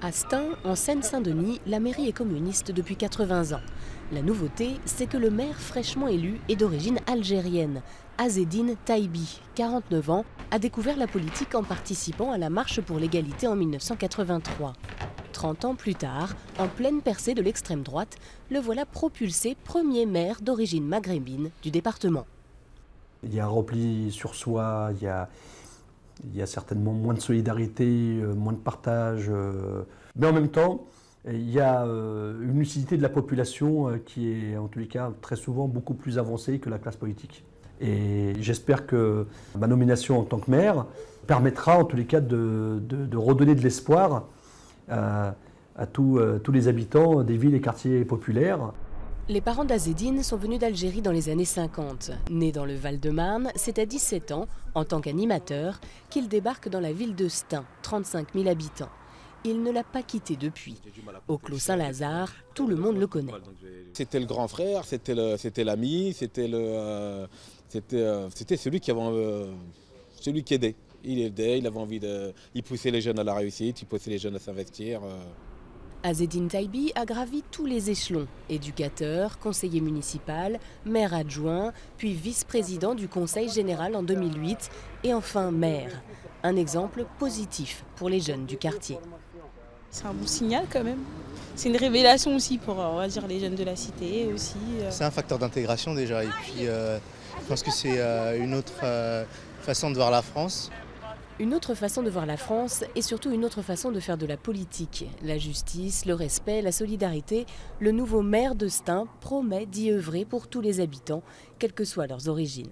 À Stein, en Seine-Saint-Denis, la mairie est communiste depuis 80 ans. La nouveauté, c'est que le maire fraîchement élu est d'origine algérienne. Azzedine Taibi, 49 ans, a découvert la politique en participant à la marche pour l'égalité en 1983. 30 ans plus tard, en pleine percée de l'extrême droite, le voilà propulsé premier maire d'origine maghrébine du département. Il y a un repli sur soi, il y a certainement moins de solidarité, moins de partage. Mais en même temps, il y a une lucidité de la population qui est en tous les cas très souvent beaucoup plus avancée que la classe politique. Et j'espère que ma nomination en tant que maire permettra en tous les cas de redonner de l'espoir à tous les habitants des villes et quartiers populaires. Les parents d'Azzedine sont venus d'Algérie dans les années 50. Né dans le Val-de-Marne, c'est à 17 ans, en tant qu'animateur, qu'il débarque dans la ville de Stein, 35 000 habitants. Il ne l'a pas quitté depuis. Au Clos Saint-Lazare, tout le monde le connaît. C'était le grand frère, c'était l'ami, c'était celui qui aidait. Il aidait, il avait envie il poussait les jeunes à la réussite, il poussait les jeunes à s'investir. Azzedine Taibi a gravi tous les échelons. Éducateur, conseiller municipal, maire adjoint, puis vice-président du Conseil général en 2008 et enfin maire. Un exemple positif pour les jeunes du quartier. C'est un bon signal quand même. C'est une révélation aussi pour on va dire, les jeunes de la cité aussi. C'est un facteur d'intégration déjà et puis je pense que c'est une autre façon de voir la France. Une autre façon de voir la France et surtout une autre façon de faire de la politique. La justice, le respect, la solidarité, le nouveau maire de Stein promet d'y œuvrer pour tous les habitants, quelles que soient leurs origines.